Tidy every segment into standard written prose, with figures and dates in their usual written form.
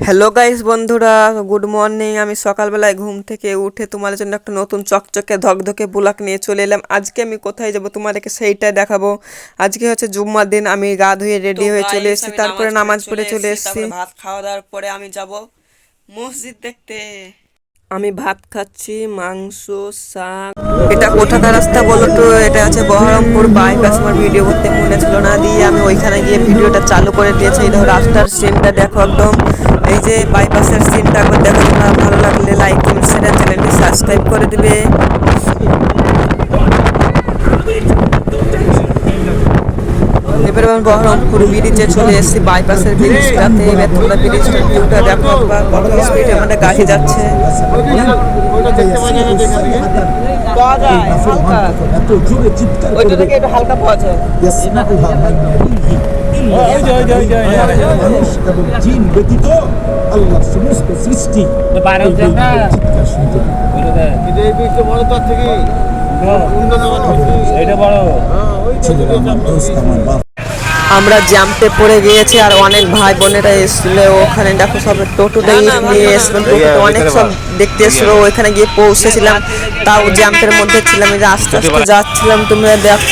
Hello guys বন্ধুরা, good morning. আমি সকালবেলায় ঘুম থেকে উঠে তোমাদের জন্য একটা নতুন চকচকে ধকধকে ব্লগ নিয়ে চলে এলাম। আজকে আমি কোথায় যাব তোমাদেরকে সেইটাই দেখাবো। আজকে হচ্ছে জুম্মার দিন। আমি গা ধুয়ে রেডি হয়ে চলে এসেছি, তারপরে নামাজ পড়ে চলে এসেছি। ভাত খাওয়া দাওয়ার পরে আমি যাব মসজিদ দেখতে। আমি ভাত খাচ্ছি, মাংস, শাক। এটা কোথাকার রাস্তা বলো তো? এটা আছে বহরমপুর বাইপাস। আমার ভিডিও করতে মনে ছিল না, দিয়ে আমি ওইখানে গিয়ে ভিডিওটা চালু করে দিয়েছি। এই দেখো রাস্তার সিনটা দেখো একদম। এই যে বাইপাসের সিনটা একবার দেখো। তোমরা ভালো লাগলে লাইক কমেন্ট শেয়ার, চ্যানেলটি সাবস্ক্রাইব করে দিবে। এবার আমি বহরমপুর ব্রিজে চলে এসেছি, বাইপাসের ব্রিজটাতে। এবার তোমরা ব্রিজটার ভিউটা দেখো একবার, কত স্পিডে আমাদের গাড়ি যাচ্ছে। ওইটা থেকে একটু হালকা পাওয়া যায়। মানুষ এবং জিন ব্যতীত আল্লাহর সমস্ত সৃষ্টি আমরা জাম্পে পড়ে গিয়েছি, আর অনেক ভাই বোনেরা এসেছিল ওখানে। দেখো সব টোটোতে নিয়ে এসছিলাম, টোটোতে অনেক সব দেখতে এসেছিল। ওইখানে গিয়ে পৌঁছেছিলাম, তাও জাম্পের মধ্যে ছিলাম। এই যে আস্তে আস্তে যাচ্ছিলাম, তোমরা দেখো।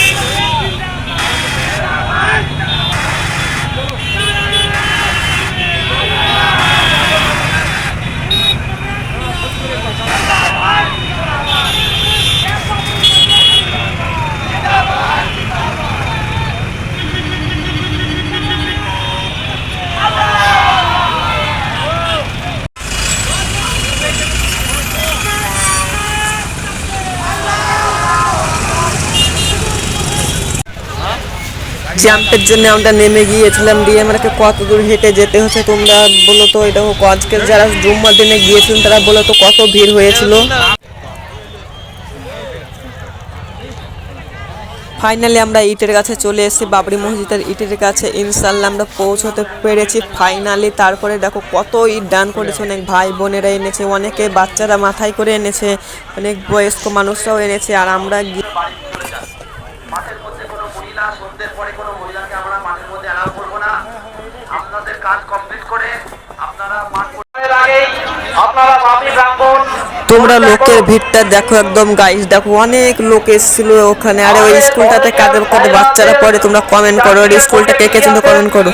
জাম্পের জন্য আমরা নেমে গিয়েছিলাম, দিয়ে আমাকে কত দূর হেঁটে যেতে হচ্ছে তোমরা বলো তো। এটা হোক আজকে যারা জুম্মার দিনে গিয়েছিলেন তারা বলো তো কত ভিড় হয়েছিল। ফাইনালি আমরা ইটের কাছে চলে এসেছি, বাবরি মসজিদের ইটের কাছে। ইনশাল্লাহ আমরা পৌঁছতে পেরেছি ফাইনালি। তারপরে দেখো কত ইট দান করেছে, অনেক ভাই বোনেরা এনেছে, অনেকে বাচ্চারা মাথায় করে এনেছে, অনেক বয়স্ক মানুষরাও এনেছে। আর আমরা মাঠের মধ্যে কোনো মহিলা, সন্ধ্যের পরে কোনো মহিলাকে আমরা মাঠের মধ্যে অ্যালাউ করব না। আপনাদের কাজ কমপ্লিট করে আপনারা মাঠ করার আগে আপনারা বাবরি প্রাঙ্গণ। তোমরা লোকের ভিড়টা দেখো একদম গাইস, দেখো অনেক লোক এসেছিল ওখানে। আরে ওই স্কুলটাতে কাদের কাদের বাচ্চারা পড়ে তোমরা কমেন্ট করো, ওই স্কুলটা কে কে তোমরা কমেন্ট করো।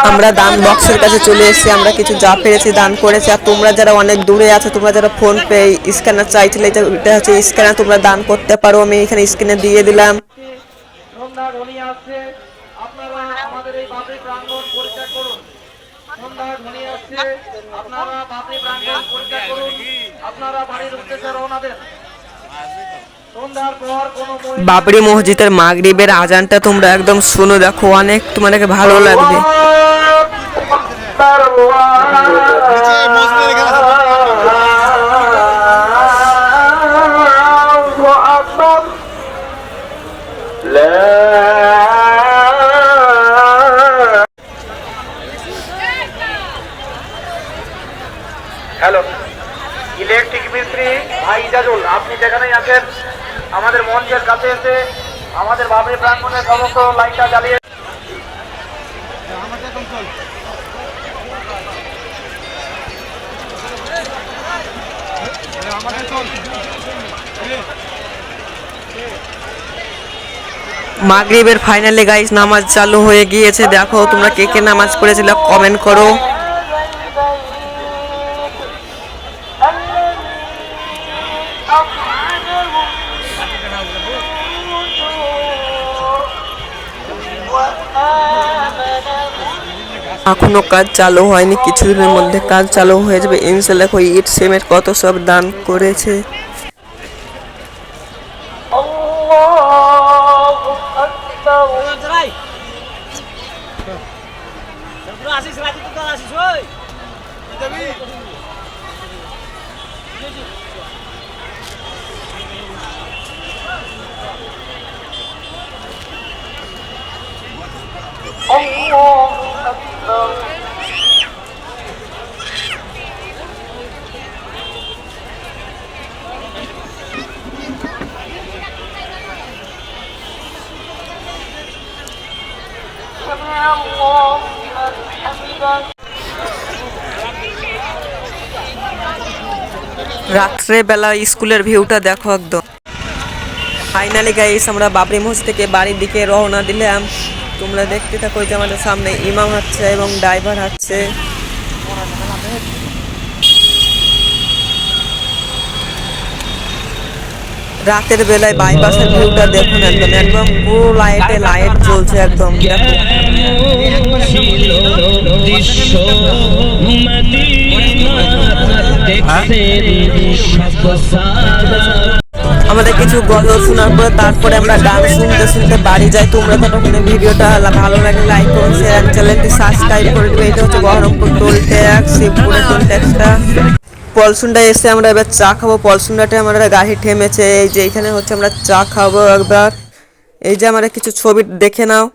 আমরা দান বক্সের কাছে চলে এসেছি, আমরা কিছু যা পেরেছি দান করেছি। আর তোমরা যারা অনেক দূরে আছো, তোমরা যারা ফোন পে স্ক্যানার চাইছিলে, এটা হচ্ছে স্ক্যানার, তোমরা দান করতে পারো। আমি এখানে স্ক্যানার দিয়ে দিলাম। সন্ধ্যা ঘনিয়ে আসছে, আপনারা আমাদের এই বাবরি প্রাঙ্গণ পরিষ্কার করুন। সন্ধ্যা ঘনিয়ে আসছে, আপনারা বাবরি প্রাঙ্গণ পরিষ্কার করুন। আপনারা বাড়ির উদ্দেশ্যে রওনা দেন। বাবরি মসজিদের মাগরিবের আজানটা তোমরা একদম শুনো, দেখো অনেক তোমাদেরকে ভালো লাগবে। হ্যালো, ইলেকট্রিক মিস্ত্রি ভাই ইজাজুল, আপনি যেখানেই আছেন আমাদের মঞ্চের কাছে এসে আমাদের বাবরি প্রাঙ্গণের সমস্ত লাইটটা জ্বালিয়ে। মাগরিবের ফাইনালি গাইস নামাজ চালু হয়ে গিয়েছে। দেখো তোমরা কে কে নামাজ পড়েছিলে কমেন্ট করো। এখনো কাজ চালু হয়নি, কিছুদিনের মধ্যে কাজ চালু হয়ে যাবে ইনশাআল্লাহ। ইট সিমেন্ট কত সব দান করেছে। سمع الله لمن حمده রাত্রে বেলা স্কুলের ভিউটা দেখো একদম। ফাইনালি গাইস আমরা বাবরি মসজিদ থেকে বাড়ির দিকে রওনা দিলাম। তোমরা দেখতে থাকো যে আমাদের সামনে ইমাম হচ্ছে এবং ড্রাইভার হচ্ছে। রাতের বেলায় বাইপাসের ভিউটা দেখুন, একদম একদম পুরো লাইটে লাইট জ্বলছে একদম। আমাদের কিছু গজল শোনার পরে তারপরে আমরা গান শুনতে শুনতে বাড়ি যাই। তোমরা ততক্ষণে ভিডিওটা ভালো লাগে লাইক করুন, শেয়ার, চ্যানেলটি সাবস্ক্রাইব করে দেবে। এটা হচ্ছে Baharampur toll tax, শিবপুরের toll ট্যাক্সটা। Palsunda এসে আমরা এবার চা খাবো। পলসুন্ডাতে আমরা গাড়ি থেমেছে, এই যে এখানে হচ্ছে আমরা চা খাবো একবার। এই যে আমরা কিছু ছবি দেখে নাও।